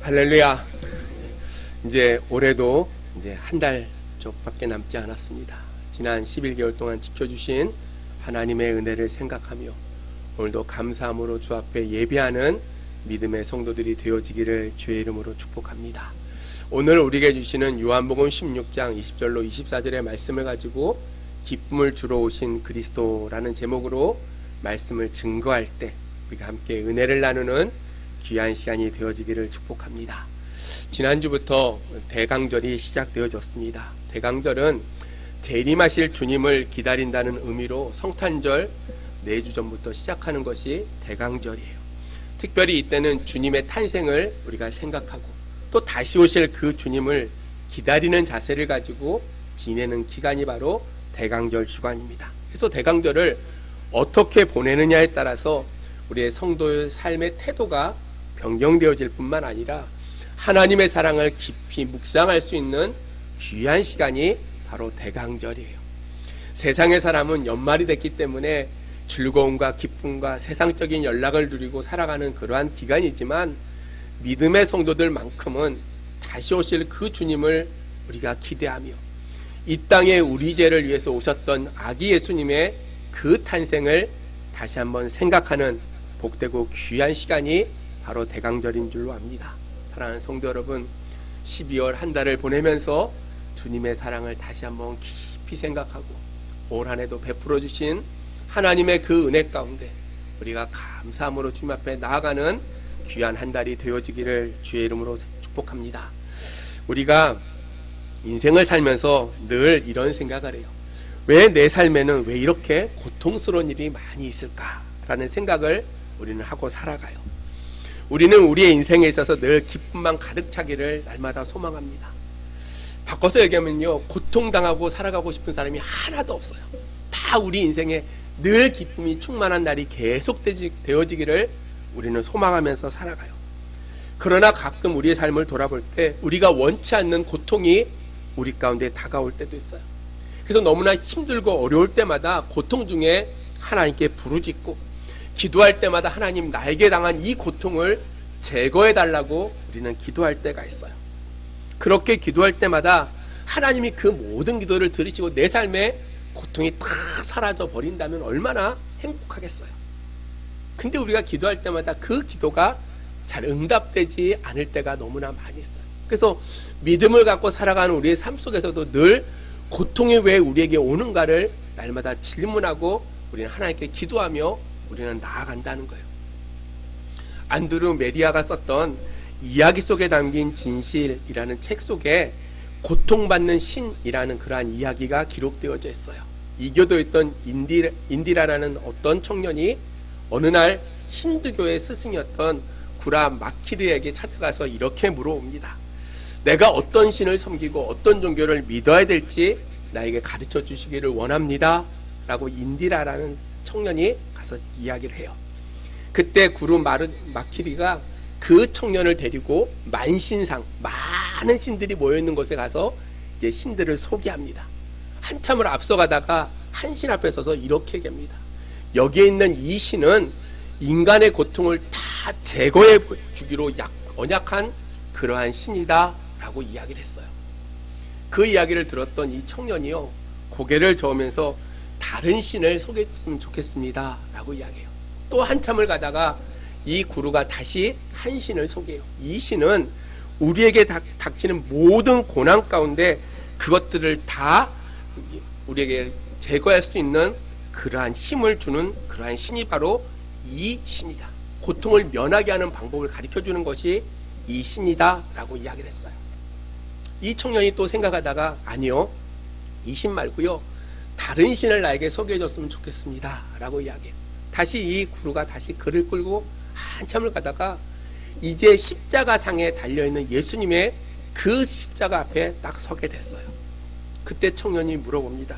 할렐루야. 이제 올해도 이제 한 달 쪽밖에 남지 않았습니다. 지난 11개월 동안 지켜주신 하나님의 은혜를 생각하며 오늘도 감사함으로 주 앞에 예배하는 믿음의 성도들이 되어지기를 주의 이름으로 축복합니다. 오늘 우리에게 주시는 요한복음 16장 20절로 24절의 말씀을 가지고 기쁨을 주러 오신 그리스도라는 제목으로 말씀을 증거할 때 우리가 함께 은혜를 나누는 귀한 시간이 되어지기를 축복합니다. 지난주부터 대강절이 시작되어졌습니다. 대강절은 재림하실 주님을 기다린다는 의미로 성탄절 4주 전부터 시작하는 것이 대강절이에요. 특별히 이때는 주님의 탄생을 우리가 생각하고 또 다시 오실 그 주님을 기다리는 자세를 가지고 지내는 기간이 바로 대강절 주간입니다. 그래서 대강절을 어떻게 보내느냐에 따라서 우리의 성도의 삶의 태도가 변경되어질 뿐만 아니라 하나님의 사랑을 깊이 묵상할 수 있는 귀한 시간이 바로 대강절이에요. 세상의 사람은 연말이 됐기 때문에 즐거움과 기쁨과 세상적인 연락을 누리고 살아가는 그러한 기간이지만 믿음의 성도들만큼은 다시 오실 그 주님을 우리가 기대하며 이 땅에 우리 죄를 위해서 오셨던 아기 예수님의 그 탄생을 다시 한번 생각하는 복되고 귀한 시간이 바로 대강절인 줄로 압니다. 사랑하는 성도 여러분, 12월 한 달을 보내면서 주님의 사랑을 다시 한번 깊이 생각하고 올 한 해도 베풀어 주신 하나님의 그 은혜 가운데 우리가 감사함으로 주님 앞에 나아가는 귀한 한 달이 되어지기를 주의 이름으로 축복합니다. 우리가 인생을 살면서 늘 이런 생각을 해요. 왜 내 삶에는 왜 이렇게 고통스러운 일이 많이 있을까라는 생각을 우리는 하고 살아가요. 우리는 우리의 인생에 있어서 늘 기쁨만 가득 차기를 날마다 소망합니다. 바꿔서 얘기하면요, 고통당하고 살아가고 싶은 사람이 하나도 없어요. 다 우리 인생에 늘 기쁨이 충만한 날이 계속 되어지기를 우리는 소망하면서 살아가요. 그러나 가끔 우리의 삶을 돌아볼 때 우리가 원치 않는 고통이 우리 가운데 다가올 때도 있어요. 그래서 너무나 힘들고 어려울 때마다 고통 중에 하나님께 부르짖고 기도할 때마다 하나님, 나에게 당한 이 고통을 제거해 달라고 우리는 기도할 때가 있어요. 그렇게 기도할 때마다 하나님이 그 모든 기도를 들으시고 내 삶에 고통이 다 사라져 버린다면 얼마나 행복하겠어요. 근데 우리가 기도할 때마다 그 기도가 잘 응답되지 않을 때가 너무나 많이 있어요. 그래서 믿음을 갖고 살아가는 우리의 삶 속에서도 늘 고통이 왜 우리에게 오는가를 날마다 질문하고 우리는 하나님께 기도하며 우리는 나아간다는 거예요. 안드루 메리아가 썼던 이야기 속에 담긴 진실이라는 책 속에 고통받는 신이라는 그러한 이야기가 기록되어져 있어요. 이교도에 있던 인디라라는 어떤 청년이 어느 날 힌두교의 스승이었던 구라 마키르에게 찾아가서 이렇게 물어봅니다. 내가 어떤 신을 섬기고 어떤 종교를 믿어야 될지 나에게 가르쳐 주시기를 원합니다 라고 인디라라는 청년이 가서 이야기를 해요. 그때 구루 마키리가 그 청년을 데리고 만신상, 많은 신들이 모여있는 곳에 가서 이제 신들을 소개합니다. 한참을 앞서가다가 한 신 앞에 서서 이렇게 얘기합니다. 여기에 있는 이 신은 인간의 고통을 다 제거해 주기로 언약한 그러한 신이다 라고 이야기를 했어요. 그 이야기를 들었던 이 청년이요, 고개를 저으면서 다른 신을 소개해 줬으면 좋겠습니다 라고 이야기해요. 또 한참을 가다가 이 구루가 다시 한 신을 소개해요. 이 신은 우리에게 닥치는 모든 고난 가운데 그것들을 다 우리에게 제거할 수 있는 그러한 힘을 주는 그러한 신이 바로 이 신이다. 고통을 면하게 하는 방법을 가르쳐 주는 것이 이 신이다 라고 이야기를 했어요. 이 청년이 또 생각하다가 아니요, 이 신 말고요, 다른 신을 나에게 소개해 줬으면 좋겠습니다 라고 이야기해요. 다시 이 구루가 다시 그를 끌고 한참을 가다가 이제 십자가상에 달려있는 예수님의 그 십자가 앞에 딱 서게 됐어요. 그때 청년이 물어봅니다.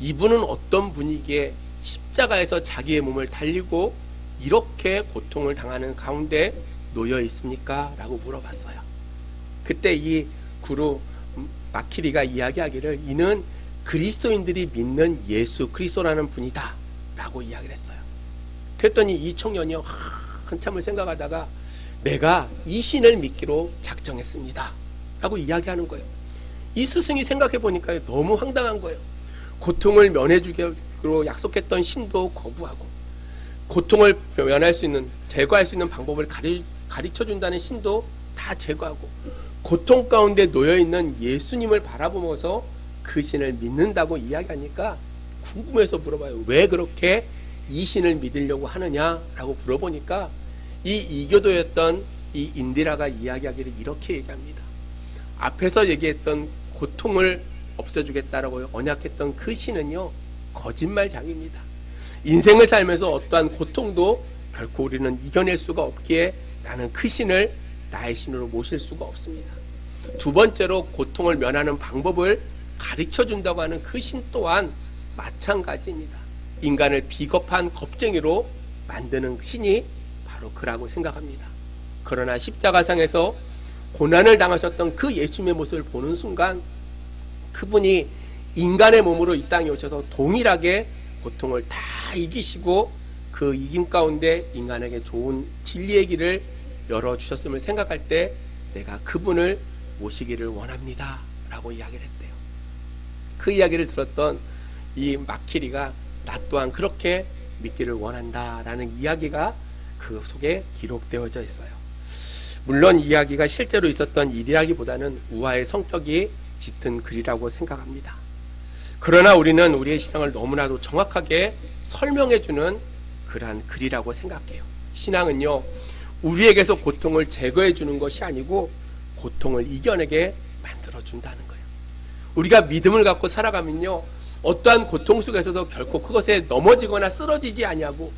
이분은 어떤 분이기에 십자가에서 자기의 몸을 달리고 이렇게 고통을 당하는 가운데 놓여 있습니까? 라고 물어봤어요. 그때 이 구루 마키리가 이야기하기를 이는 그리스도인들이 믿는 예수 그리스도라는 분이다 라고 이야기를 했어요. 그랬더니 이 청년이 한참을 생각하다가 내가 이 신을 믿기로 작정했습니다 라고 이야기하는 거예요. 이 스승이 생각해 보니까 너무 황당한 거예요. 고통을 면해주기로 약속했던 신도 거부하고, 고통을 면할 수 있는, 제거할 수 있는 방법을 가르쳐 준다는 신도 다 제거하고, 고통 가운데 놓여있는 예수님을 바라보면서 그 신을 믿는다고 이야기하니까 궁금해서 물어봐요. 왜 그렇게 이 신을 믿으려고 하느냐라고 물어보니까 이 이교도였던 이 인디라가 이야기하기를 이렇게 얘기합니다. 앞에서 얘기했던 고통을 없애주겠다라고 언약했던 그 신은요, 거짓말장입니다. 인생을 살면서 어떠한 고통도 결코 우리는 이겨낼 수가 없기에 나는 그 신을 나의 신으로 모실 수가 없습니다. 두 번째로, 고통을 면하는 방법을 가르쳐 준다고 하는 그 신 또한 마찬가지입니다. 인간을 비겁한 겁쟁이로 만드는 신이 바로 그라고 생각합니다. 그러나 십자가상에서 고난을 당하셨던 그 예수님의 모습을 보는 순간 그분이 인간의 몸으로 이 땅에 오셔서 동일하게 고통을 다 이기시고 그 이김 가운데 인간에게 좋은 진리의 길을 열어주셨음을 생각할 때 내가 그분을 모시기를 원합니다 라고 이야기를 했대요. 그 이야기를 들었던 이 마키리가 나 또한 그렇게 믿기를 원한다 라는 이야기가 그 속에 기록되어져 있어요. 물론 이 이야기가 실제로 있었던 일이라기보다는 우화의 성격이 짙은 글이라고 생각합니다. 그러나 우리는 우리의 신앙을 너무나도 정확하게 설명해주는 그러한 글이라고 생각해요. 신앙은요, 우리에게서 고통을 제거해주는 것이 아니고 고통을 이겨내게 만들어준다는 거예요. 우리가 믿음을 갖고 살아가면요, 어떠한 고통 속에서도 결코 그것에 넘어지거나 쓰러지지 아니하고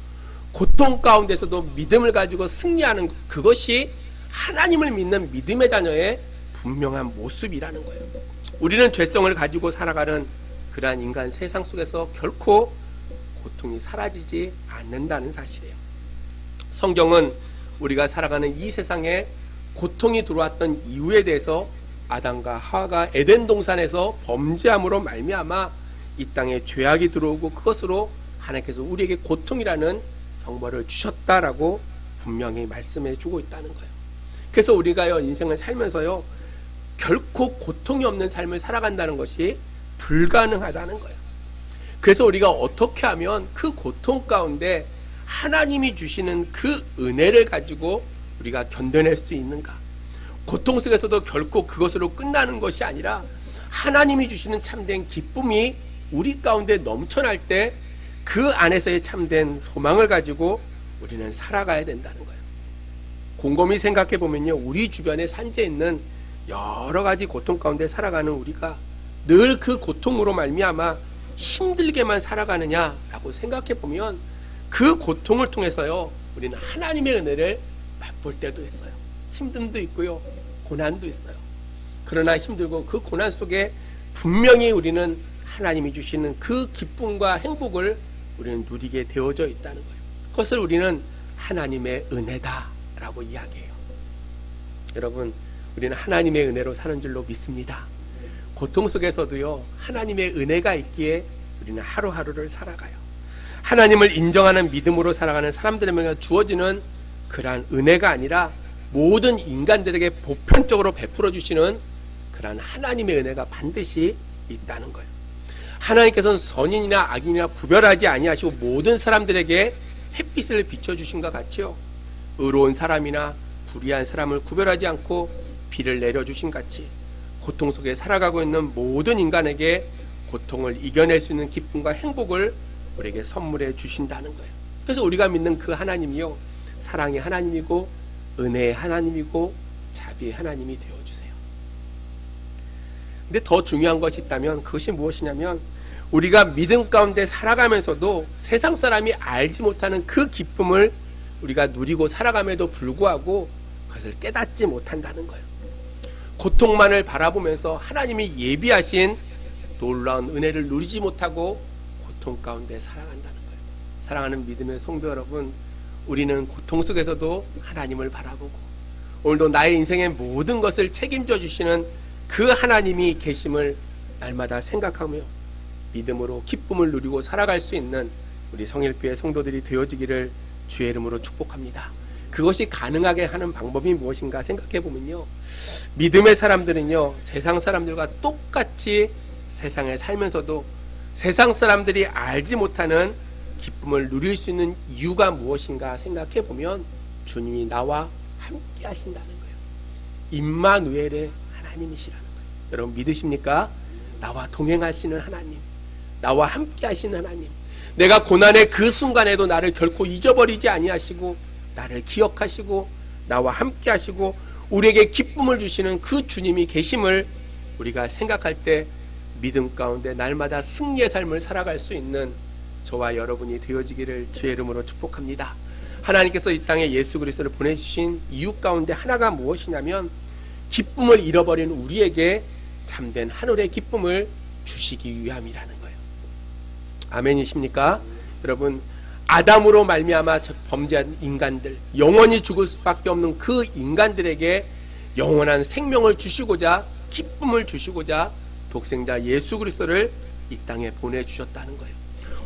고통 가운데서도 믿음을 가지고 승리하는 것, 그것이 하나님을 믿는 믿음의 자녀의 분명한 모습이라는 거예요. 우리는 죄성을 가지고 살아가는 그러한 인간 세상 속에서 결코 고통이 사라지지 않는다는 사실이에요. 성경은 우리가 살아가는 이 세상에 고통이 들어왔던 이유에 대해서 아담과 하와가 에덴 동산에서 범죄함으로 말미암아 이 땅에 죄악이 들어오고 그것으로 하나님께서 우리에게 고통이라는 형벌을 주셨다라고 분명히 말씀해 주고 있다는 거예요. 그래서 우리가요, 인생을 살면서요, 결코 고통이 없는 삶을 살아간다는 것이 불가능하다는 거예요. 그래서 우리가 어떻게 하면 그 고통 가운데 하나님이 주시는 그 은혜를 가지고 우리가 견뎌낼 수 있는가? 고통 속에서도 결코 그것으로 끝나는 것이 아니라 하나님이 주시는 참된 기쁨이 우리 가운데 넘쳐날 때 그 안에서의 참된 소망을 가지고 우리는 살아가야 된다는 거예요. 곰곰이 생각해 보면요, 우리 주변에 산재해 있는 여러 가지 고통 가운데 살아가는 우리가 늘 그 고통으로 말미암아 힘들게만 살아가느냐라고 생각해 보면 그 고통을 통해서요, 우리는 하나님의 은혜를 맛볼 때도 있어요. 힘듦도 있고요, 고난도 있어요. 그러나 힘들고 그 고난 속에 분명히 우리는 하나님이 주시는 그 기쁨과 행복을 우리는 누리게 되어져 있다는 거예요. 그것을 우리는 하나님의 은혜다라고 이야기해요. 여러분, 우리는 하나님의 은혜로 사는 줄로 믿습니다. 고통 속에서도요, 하나님의 은혜가 있기에 우리는 하루하루를 살아가요. 하나님을 인정하는 믿음으로 살아가는 사람들에게 주어지는 그러한 은혜가 아니라 모든 인간들에게 보편적으로 베풀어 주시는 그러한 하나님의 은혜가 반드시 있다는 거예요. 하나님께서는 선인이나 악인이나 구별하지 아니하시고 모든 사람들에게 햇빛을 비춰주신 것 같이요, 의로운 사람이나 불의한 사람을 구별하지 않고 비를 내려주신 같이 고통 속에 살아가고 있는 모든 인간에게 고통을 이겨낼 수 있는 기쁨과 행복을 우리에게 선물해 주신다는 거예요. 그래서 우리가 믿는 그 하나님이요, 사랑의 하나님이고 은혜의 하나님이고 자비의 하나님이 되어주세요. 근데 더 중요한 것이 있다면 그것이 무엇이냐면, 우리가 믿음 가운데 살아가면서도 세상 사람이 알지 못하는 그 기쁨을 우리가 누리고 살아감에도 불구하고 그것을 깨닫지 못한다는 거예요. 고통만을 바라보면서 하나님이 예비하신 놀라운 은혜를 누리지 못하고 고통 가운데 살아간다는 거예요. 사랑하는 믿음의 성도 여러분, 우리는 고통 속에서도 하나님을 바라보고 오늘도 나의 인생의 모든 것을 책임져 주시는 그 하나님이 계심을 날마다 생각하며 믿음으로 기쁨을 누리고 살아갈 수 있는 우리 성일교회 성도들이 되어지기를 주의 이름으로 축복합니다. 그것이 가능하게 하는 방법이 무엇인가 생각해 보면요, 믿음의 사람들은요 세상 사람들과 똑같이 세상에 살면서도 세상 사람들이 알지 못하는 기쁨을 누릴 수 있는 이유가 무엇인가 생각해 보면 주님이 나와 함께 하신다는 거예요. 임마누엘의 하나님이시라는 거예요. 여러분 믿으십니까? 나와 동행하시는 하나님, 나와 함께 하시는 하나님, 내가 고난의 그 순간에도 나를 결코 잊어버리지 아니하시고 나를 기억하시고 나와 함께 하시고 우리에게 기쁨을 주시는 그 주님이 계심을 우리가 생각할 때 믿음 가운데 날마다 승리의 삶을 살아갈 수 있는 저와 여러분이 되어지기를 주의 이름으로 축복합니다. 하나님께서 이 땅에 예수 그리스도를 보내주신 이유 가운데 하나가 무엇이냐면 기쁨을 잃어버린 우리에게 참된 하늘의 기쁨을 주시기 위함이라는 거예요. 아멘이십니까? 여러분, 아담으로 말미암아 범죄한 인간들, 영원히 죽을 수밖에 없는 그 인간들에게 영원한 생명을 주시고자, 기쁨을 주시고자 독생자 예수 그리스도를 이 땅에 보내주셨다는 거예요.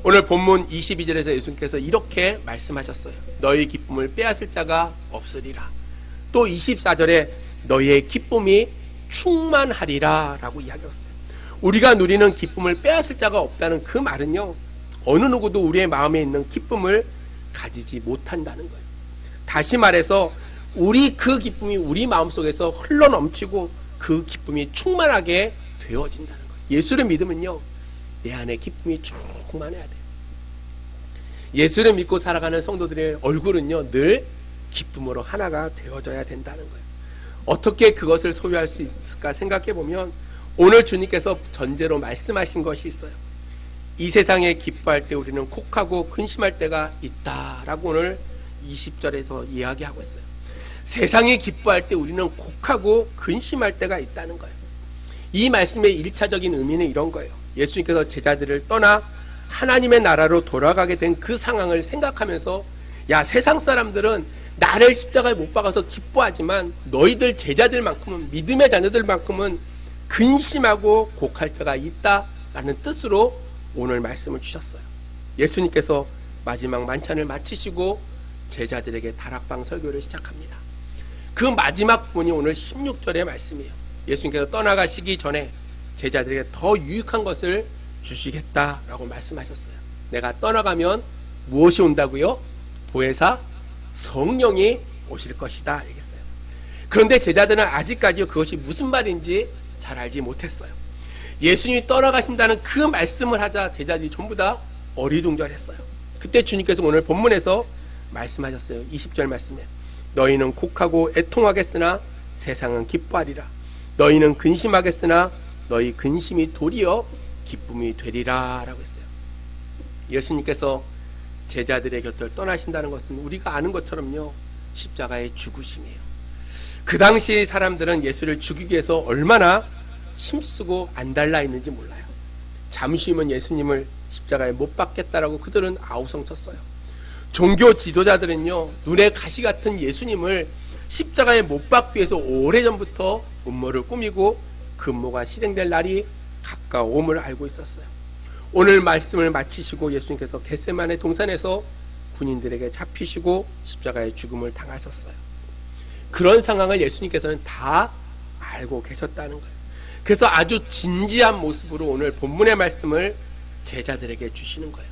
오늘 본문 22절에서 예수님께서 이렇게 말씀하셨어요. 너희 기쁨을 빼앗을 자가 없으리라. 또 24절에 너희의 기쁨이 충만하리라 라고 이야기했어요. 우리가 누리는 기쁨을 빼앗을 자가 없다는 그 말은요, 어느 누구도 우리의 마음에 있는 기쁨을 가지지 못한다는 거예요. 다시 말해서 우리 그 기쁨이 우리 마음속에서 흘러넘치고 그 기쁨이 충만하게 되어진다는 거예요. 예수를 믿으면요, 내 안에 기쁨이 충만해야 돼요. 예수를 믿고 살아가는 성도들의 얼굴은요, 늘 기쁨으로 하나가 되어져야 된다는 거예요. 어떻게 그것을 소유할 수 있을까 생각해 보면 오늘 주님께서 전제로 말씀하신 것이 있어요. 이 세상에 기뻐할 때 우리는 곡하고 근심할 때가 있다라고 오늘 20절에서 이야기하고 있어요. 세상에 기뻐할 때 우리는 곡하고 근심할 때가 있다는 거예요. 이 말씀의 1차적인 의미는 이런 거예요. 예수님께서 제자들을 떠나 하나님의 나라로 돌아가게 된 그 상황을 생각하면서, 야, 세상 사람들은 나를 십자가에 못 박아서 기뻐하지만 너희들 제자들만큼은, 믿음의 자녀들만큼은 근심하고 곡할 때가 있다라는 뜻으로 오늘 말씀을 주셨어요. 예수님께서 마지막 만찬을 마치시고 제자들에게 다락방 설교를 시작합니다. 그 마지막 부분이 오늘 16절의 말씀이에요. 예수님께서 떠나가시기 전에 제자들에게 더 유익한 것을 주시겠다라고 말씀하셨어요. 내가 떠나가면 무엇이 온다고요? 보혜사 성령이 오실 것이다 얘기했어요. 그런데 제자들은 아직까지 그것이 무슨 말인지 잘 알지 못했어요. 예수님이 떠나가신다는 그 말씀을 하자 제자들이 전부 다 어리둥절했어요. 그때 주님께서 오늘 본문에서 말씀하셨어요. 20절 말씀에 너희는 곡하고 애통하겠으나 세상은 기뻐하리라. 너희는 근심하겠으나 너희 근심이 도리어 기쁨이 되리라 라고 했어요. 예수님께서 제자들의 곁을 떠나신다는 것은 우리가 아는 것처럼요, 십자가의 죽으심이에요. 그 당시 사람들은 예수를 죽이기 위해서 얼마나 힘쓰고 안달나 있는지 몰라요. 잠시면 예수님을 십자가에 못 박겠다라고 그들은 아우성쳤어요. 종교 지도자들은요, 눈에 가시 같은 예수님을 십자가에 못 박기 위해서 오래전부터 음모를 꾸미고 그 음모가 실행될 날이 가까움을 알고 있었어요. 오늘 말씀을 마치시고 예수님께서 겟세마네 동산에서 군인들에게 잡히시고 십자가의 죽음을 당하셨어요. 그런 상황을 예수님께서는 다 알고 계셨다는 거예요. 그래서 아주 진지한 모습으로 오늘 본문의 말씀을 제자들에게 주시는 거예요.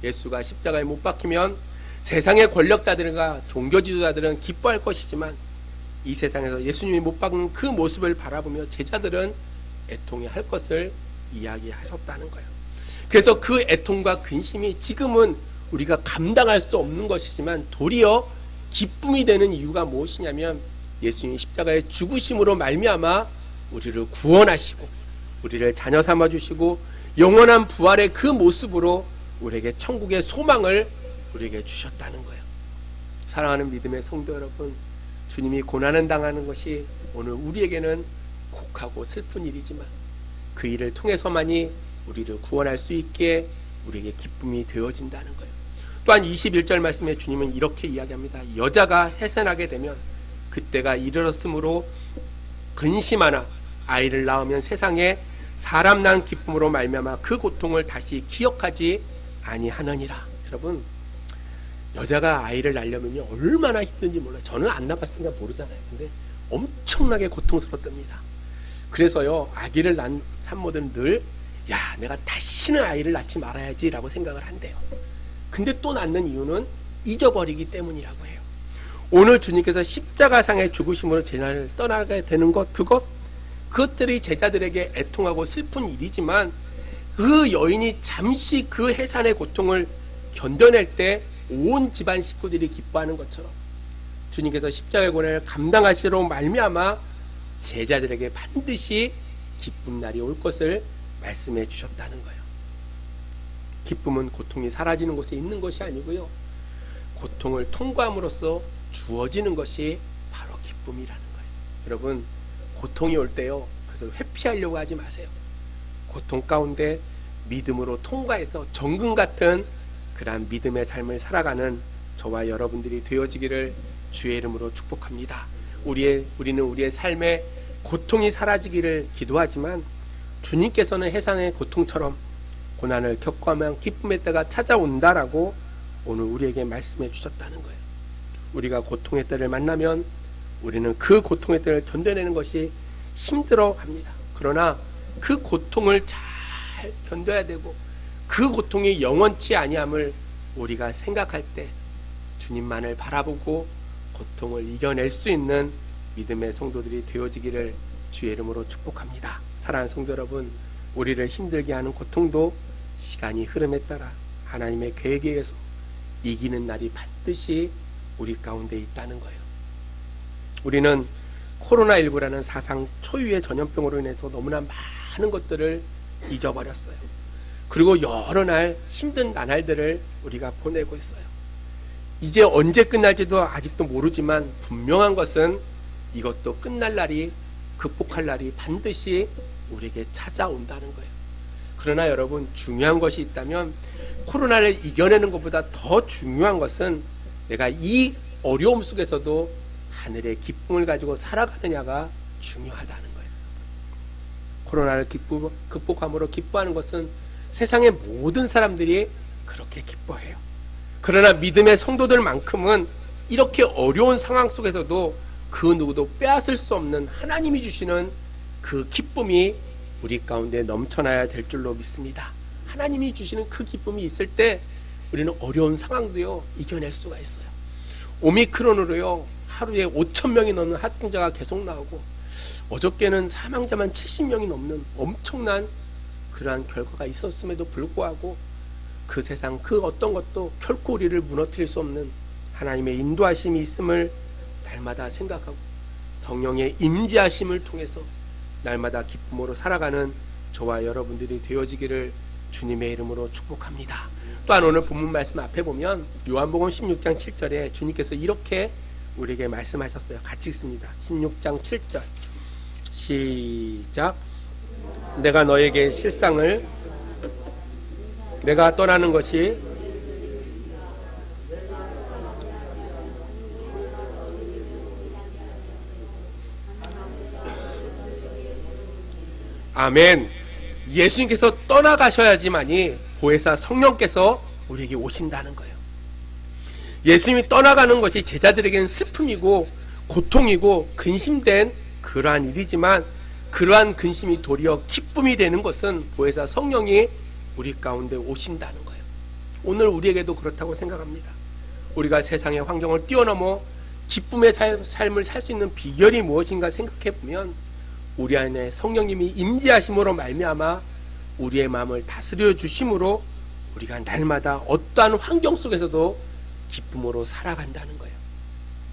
예수가 십자가에 못 박히면 세상의 권력자들과 종교 지도자들은 기뻐할 것이지만 이 세상에서 예수님이 못 박는 그 모습을 바라보며 제자들은 애통해 할 것을 이야기하셨다는 거예요. 그래서 그 애통과 근심이 지금은 우리가 감당할 수 없는 것이지만 도리어 기쁨이 되는 이유가 무엇이냐면 예수님이 십자가의 죽으심으로 말미암아 우리를 구원하시고 우리를 자녀 삼아 주시고 영원한 부활의 그 모습으로 우리에게 천국의 소망을 우리에게 주셨다는 거예요. 사랑하는 믿음의 성도 여러분, 주님이 고난을 당하는 것이 오늘 우리에게는 곡하고 슬픈 일이지만 그 일을 통해서만이 우리를 구원할 수 있게 우리에게 기쁨이 되어진다는 거예요. 또한 21절 말씀에 주님은 이렇게 이야기합니다. 여자가 해산하게 되면 그때가 이르렀으므로 근심하나 아이를 낳으면 세상에 사람 낳은 기쁨으로 말미암아 그 고통을 다시 기억하지 아니하느니라. 여러분, 여자가 아이를 낳으려면 얼마나 힘든지 몰라요. 저는 안 낳았으니까 모르잖아요. 근데 엄청나게 고통스럽답니다. 그래서요, 아기를 낳은 산모들은 늘, 야, 내가 다시는 아이를 낳지 말아야지 라고 생각을 한대요. 근데 또 낳는 이유는 잊어버리기 때문이라고 해요. 오늘 주님께서 십자가상의 죽으심으로 제자를 떠나게 되는 그것들이 제자들에게 애통하고 슬픈 일이지만, 그 여인이 잠시 그 해산의 고통을 견뎌낼 때 온 집안 식구들이 기뻐하는 것처럼 주님께서 십자가의 고난을 감당하시로 말미암아 제자들에게 반드시 기쁜 날이 올 것을 말씀해 주셨다는 거예요. 기쁨은 고통이 사라지는 곳에 있는 것이 아니고요, 고통을 통과함으로써 주어지는 것이 바로 기쁨이라는 거예요. 여러분, 고통이 올 때요, 그것을 회피하려고 하지 마세요. 고통 가운데 믿음으로 통과해서 정금 같은 그러한 믿음의 삶을 살아가는 저와 여러분들이 되어지기를 주의 이름으로 축복합니다. 우리는 우리의 삶에 고통이 사라지기를 기도하지만 주님께서는 해산의 고통처럼 고난을 겪어하면 기쁨의 때가 찾아온다라고 오늘 우리에게 말씀해 주셨다는 거예요. 우리가 고통의 때를 만나면 우리는 그 고통의 때를 견뎌내는 것이 힘들어합니다. 그러나 그 고통을 잘 견뎌야 되고 그 고통이 영원치 아니함을 우리가 생각할 때 주님만을 바라보고 고통을 이겨낼 수 있는 믿음의 성도들이 되어지기를 주의 이름으로 축복합니다. 사랑하는 성도 여러분, 우리를 힘들게 하는 고통도 시간이 흐름에 따라 하나님의 계획에 의해서 이기는 날이 반드시 우리 가운데 있다는 거예요. 우리는 코로나19라는 사상 초유의 전염병으로 인해서 너무나 많은 것들을 잊어버렸어요. 그리고 여러 날 힘든 나날들을 우리가 보내고 있어요. 이제 언제 끝날지도 아직도 모르지만 분명한 것은 이것도 끝날 날이, 극복할 날이 반드시 우리에게 찾아온다는 거예요. 그러나 여러분, 중요한 것이 있다면 코로나를 이겨내는 것보다 더 중요한 것은 내가 이 어려움 속에서도 하늘의 기쁨을 가지고 살아가느냐가 중요하다는 거예요. 코로나를 극복함으로 기뻐하는 것은 세상의 모든 사람들이 그렇게 기뻐해요. 그러나 믿음의 성도들만큼은 이렇게 어려운 상황 속에서도 그 누구도 빼앗을 수 없는 하나님이 주시는 그 기쁨이 우리 가운데 넘쳐나야 될 줄로 믿습니다. 하나님이 주시는 그 기쁨이 있을 때 우리는 어려운 상황도요, 이겨낼 수가 있어요. 오미크론으로요, 하루에 5,000명이 넘는 확진자가 계속 나오고 어저께는 사망자만 70명이 넘는 엄청난 그러한 결과가 있었음에도 불구하고 그 세상 그 어떤 것도 결코 우리를 무너뜨릴 수 없는 하나님의 인도하심이 있음을 날마다 생각하고 성령의 임재하심을 통해서 날마다 기쁨으로 살아가는 저와 여러분들이 되어지기를 주님의 이름으로 축복합니다. 또한 오늘 본문 말씀 앞에 보면 요한복음 16장 7절에 주님께서 이렇게 우리에게 말씀하셨어요. 같이 읽습니다. 16장 7절 시작. 내가 너에게 실상을 내가 떠나는 것이 아멘. 예수님께서 떠나가셔야지만이 보혜사 성령께서 우리에게 오신다는 거예요. 예수님이 떠나가는 것이 제자들에게는 슬픔이고 고통이고 근심된 그러한 일이지만 그러한 근심이 도리어 기쁨이 되는 것은 보혜사 성령이 우리 가운데 오신다는 거예요. 오늘 우리에게도 그렇다고 생각합니다. 우리가 세상의 환경을 뛰어넘어 기쁨의 삶을 살 수 있는 비결이 무엇인가 생각해 보면 우리 안에 성령님이 임재하심으로 말미암아 우리의 마음을 다스려 주심으로 우리가 날마다 어떠한 환경 속에서도 기쁨으로 살아간다는 거예요.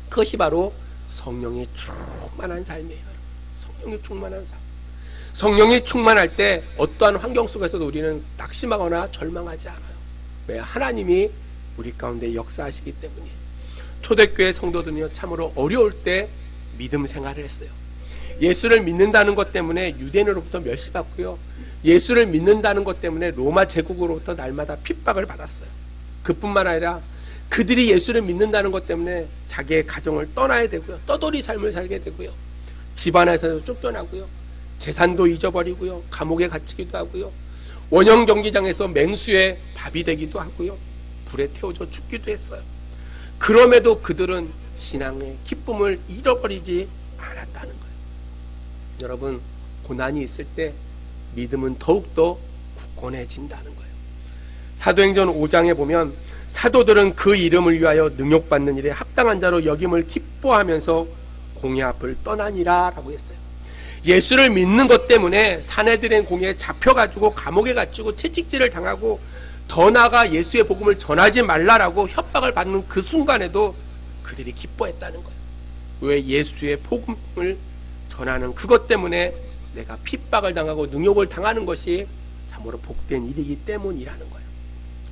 그것이 바로 성령이 충만한 삶이에요. 성령이 충만한 삶. 성령이 충만할 때 어떠한 환경 속에서도 우리는 낙심하거나 절망하지 않아요. 왜? 하나님이 우리 가운데 역사하시기 때문이에요. 초대교회 성도들은요, 참으로 어려울 때 믿음 생활을 했어요. 예수를 믿는다는 것 때문에 유대인으로부터 멸시받고요, 예수를 믿는다는 것 때문에 로마 제국으로부터 날마다 핍박을 받았어요. 그뿐만 아니라 그들이 예수를 믿는다는 것 때문에 자기의 가정을 떠나야 되고요, 떠돌이 삶을 살게 되고요, 집안에서 쫓겨나고요, 재산도 잊어버리고요, 감옥에 갇히기도 하고요, 원형 경기장에서 맹수의 밥이 되기도 하고요, 불에 태워져 죽기도 했어요. 그럼에도 그들은 신앙의 기쁨을 잃어버리지 않았다는 거예요. 여러분, 고난이 있을 때 믿음은 더욱더 굳건해진다는 거예요. 사도행전 5장에 보면 사도들은 그 이름을 위하여 능욕받는 일에 합당한 자로 여김을 기뻐하면서 공의 앞을 떠나니라 라고 했어요. 예수를 믿는 것 때문에 사내들의 공에 잡혀가지고 감옥에 갇히고 채찍질을 당하고 더 나아가 예수의 복음을 전하지 말라라고 협박을 받는 그 순간에도 그들이 기뻐했다는 거예요. 왜? 예수의 복음을 전하는 그것 때문에 내가 핍박을 당하고 능욕을 당하는 것이 참으로 복된 일이기 때문이라는 거예요.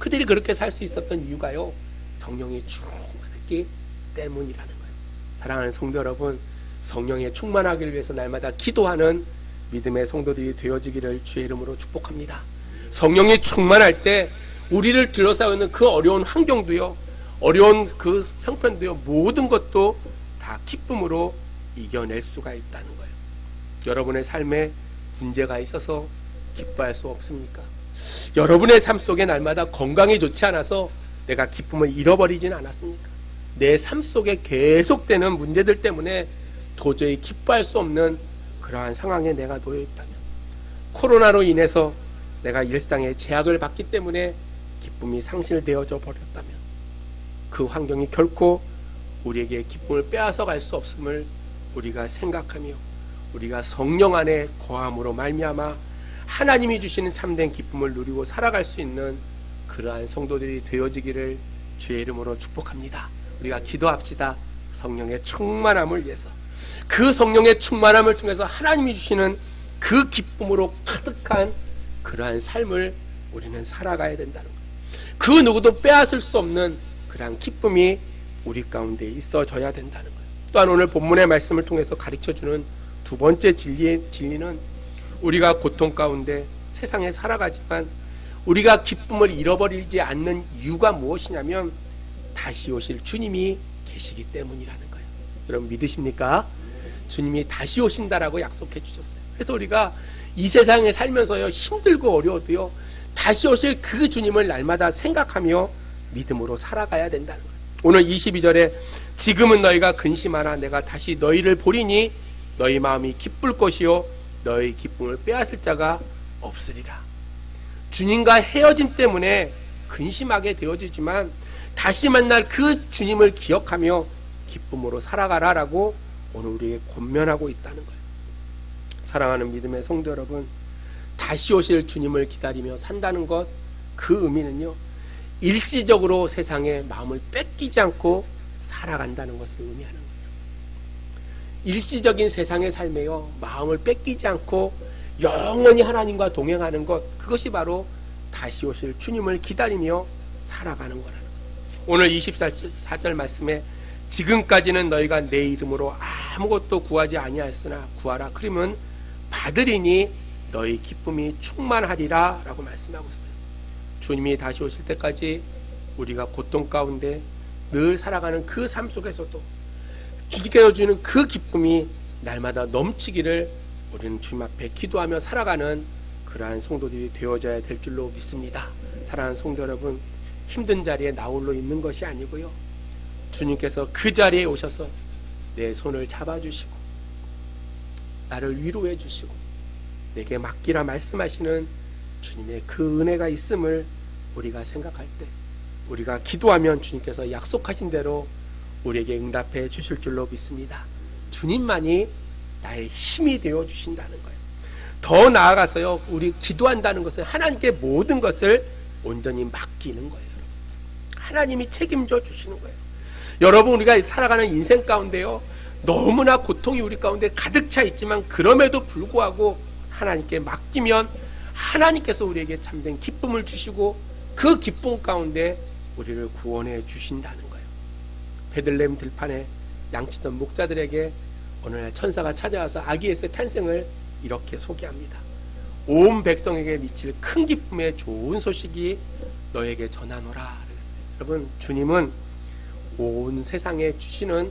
그들이 그렇게 살 수 있었던 이유가요, 성령이 충만했기 때문이라는 거예요. 사랑하는 성도 여러분, 성령에 충만하기를 위해서 날마다 기도하는 믿음의 성도들이 되어지기를 주의 이름으로 축복합니다. 성령이 충만할 때 우리를 둘러싸고 그 어려운 환경도요, 어려운 그 형편도요, 모든 것도 다 기쁨으로 이겨낼 수가 있다는 거예요. 여러분의 삶에 문제가 있어서 기뻐할 수 없습니까? 여러분의 삶 속에 날마다 건강이 좋지 않아서 내가 기쁨을 잃어버리진 않았습니까? 내 삶 속에 계속되는 문제들 때문에 도저히 기뻐할 수 없는 그러한 상황에 내가 놓여 있다면, 코로나로 인해서 내가 일상에 제약을 받기 때문에 기쁨이 상실되어져 버렸다면, 그 환경이 결코 우리에게 기쁨을 빼앗아 갈 수 없음을 우리가 생각하며 우리가 성령 안에 거함으로 말미암아 하나님이 주시는 참된 기쁨을 누리고 살아갈 수 있는 그러한 성도들이 되어지기를 주의 이름으로 축복합니다. 우리가 기도합시다. 성령의 충만함을 위해서, 그 성령의 충만함을 통해서 하나님이 주시는 그 기쁨으로 가득한 그러한 삶을 우리는 살아가야 된다는 거예요. 그 누구도 빼앗을 수 없는 그러한 기쁨이 우리 가운데 있어져야 된다는 거예요. 또한 오늘 본문의 말씀을 통해서 가르쳐주는 두 번째 진리는 우리가 고통 가운데 세상에 살아가지만 우리가 기쁨을 잃어버리지 않는 이유가 무엇이냐면 다시 오실 주님이 계시기 때문이라는 거예요. 여러분 믿으십니까? 주님이 다시 오신다라고 약속해 주셨어요. 그래서 우리가 이 세상에 살면서요, 힘들고 어려워도요, 다시 오실 그 주님을 날마다 생각하며 믿음으로 살아가야 된다는 거예요. 오늘 22절에 지금은 너희가 근심하나 내가 다시 너희를 보리니 너희 마음이 기쁠 것이요 너희 기쁨을 빼앗을 자가 없으리라. 주님과 헤어짐 때문에 근심하게 되어지지만 다시 만날 그 주님을 기억하며 기쁨으로 살아가라라고 오늘 우리에게 권면하고 있다는 거예요. 사랑하는 믿음의 성도 여러분, 다시 오실 주님을 기다리며 산다는 것, 그 의미는요, 일시적으로 세상에 마음을 뺏기지 않고 살아간다는 것을 의미하는 거예요. 일시적인 세상의 삶에요, 마음을 뺏기지 않고 영원히 하나님과 동행하는 것, 그것이 바로 다시 오실 주님을 기다리며 살아가는 거라는 거예요. 오늘 24절 말씀에 지금까지는 너희가 내 이름으로 아무것도 구하지 아니하였으나 구하라 그러면 받으리니 너희 기쁨이 충만하리라 라고 말씀하고 있어요. 주님이 다시 오실 때까지 우리가 고통 가운데 늘 살아가는 그 삶 속에서도 주님께서 주는 그 기쁨이 날마다 넘치기를 우리는 주님 앞에 기도하며 살아가는 그러한 성도들이 되어져야 될 줄로 믿습니다. 사랑하는 성도 여러분, 힘든 자리에 나 홀로 있는 것이 아니고요, 주님께서 그 자리에 오셔서 내 손을 잡아주시고 나를 위로해 주시고 내게 맡기라 말씀하시는 주님의 그 은혜가 있음을 우리가 생각할 때, 우리가 기도하면 주님께서 약속하신 대로 우리에게 응답해 주실 줄로 믿습니다. 주님만이 나의 힘이 되어 주신다는 거예요. 더 나아가서요, 우리 기도한다는 것은 하나님께 모든 것을 온전히 맡기는 거예요. 하나님이 책임져 주시는 거예요. 여러분, 우리가 살아가는 인생 가운데요, 너무나 고통이 우리 가운데 가득 차 있지만 그럼에도 불구하고 하나님께 맡기면 하나님께서 우리에게 참된 기쁨을 주시고 그 기쁨 가운데 우리를 구원해 주신다는 거예요. 베들레헴 들판에 양치던 목자들에게 오늘날 천사가 찾아와서 아기 예수의 탄생을 이렇게 소개합니다. 온 백성에게 미칠 큰 기쁨의 좋은 소식이 너에게 전하노라 그랬어요. 여러분, 주님은 온 세상에 주시는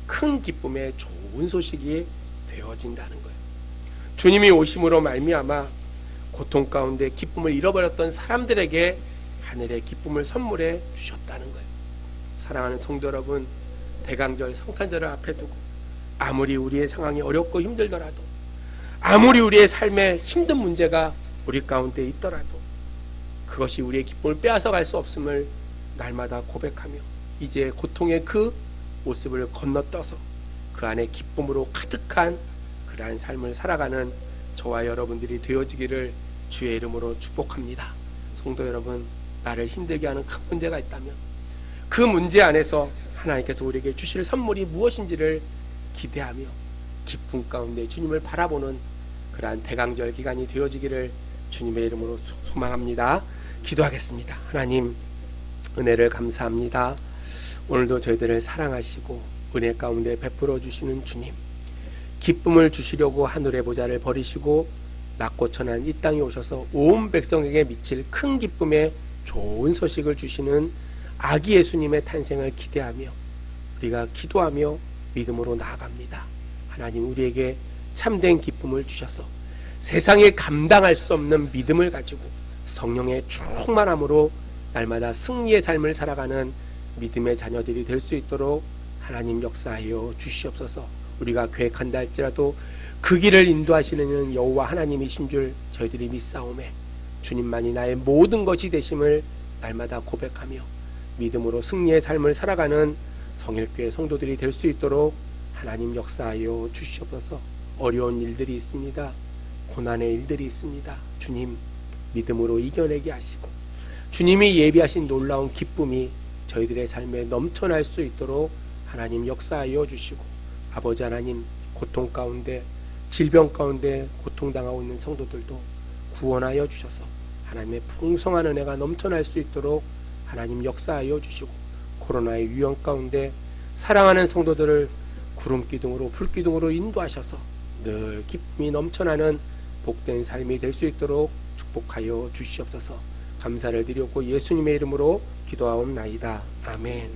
큰 기쁨의 좋은 소식이 되어진다는 거예요. 주님이 오심으로 말미암아 고통 가운데 기쁨을 잃어버렸던 사람들에게 하늘의 기쁨을 선물해 주셨다는 거예요. 사랑하는 성도 여러분, 대강절 성탄절을 앞에 두고 아무리 우리의 상황이 어렵고 힘들더라도, 아무리 우리의 삶에 힘든 문제가 우리 가운데 있더라도 그것이 우리의 기쁨을 빼앗아갈 수 없음을 날마다 고백하며 이제 고통의 그 모습을 건너떠서 그 안에 기쁨으로 가득한 그러한 삶을 살아가는 저와 여러분들이 되어지기를 주의 이름으로 축복합니다. 성도 여러분, 나를 힘들게 하는 큰 문제가 있다면 그 문제 안에서 하나님께서 우리에게 주실 선물이 무엇인지를 기대하며 기쁨 가운데 주님을 바라보는 그러한 대강절 기간이 되어지기를 주님의 이름으로 소망합니다. 기도하겠습니다. 하나님, 은혜를 감사합니다. 오늘도 저희들을 사랑하시고 은혜 가운데 베풀어 주시는 주님, 기쁨을 주시려고 하늘의 보좌를 버리시고 낮고 천한 이 땅에 오셔서 온 백성에게 미칠 큰 기쁨의 좋은 소식을 주시는 아기 예수님의 탄생을 기대하며 우리가 기도하며 믿음으로 나아갑니다. 하나님, 우리에게 참된 기쁨을 주셔서 세상에 감당할 수 없는 믿음을 가지고 성령의 충만함으로 날마다 승리의 삶을 살아가는 믿음의 자녀들이 될 수 있도록 하나님 역사하여 주시옵소서. 우리가 계획한다 할지라도 그 길을 인도하시는 여호와 하나님이신 줄 저희들이 믿사오매 주님만이 나의 모든 것이 되심을 날마다 고백하며 믿음으로 승리의 삶을 살아가는 성일교회 성도들이 될 수 있도록 하나님 역사하여 주시옵소서. 어려운 일들이 있습니다. 고난의 일들이 있습니다. 주님, 믿음으로 이겨내게 하시고 주님이 예비하신 놀라운 기쁨이 저희들의 삶에 넘쳐날 수 있도록 하나님 역사하여 주시고, 아버지 하나님, 고통 가운데 질병 가운데 고통당하고 있는 성도들도 구원하여 주셔서 하나님의 풍성한 은혜가 넘쳐날 수 있도록 하나님 역사하여 주시고, 코로나의 위험 가운데 사랑하는 성도들을 구름기둥으로 불기둥으로 인도하셔서 늘 기쁨이 넘쳐나는 복된 삶이 될 수 있도록 축복하여 주시옵소서. 감사를 드렸고 예수님의 이름으로 기도하옵나이다. 아멘.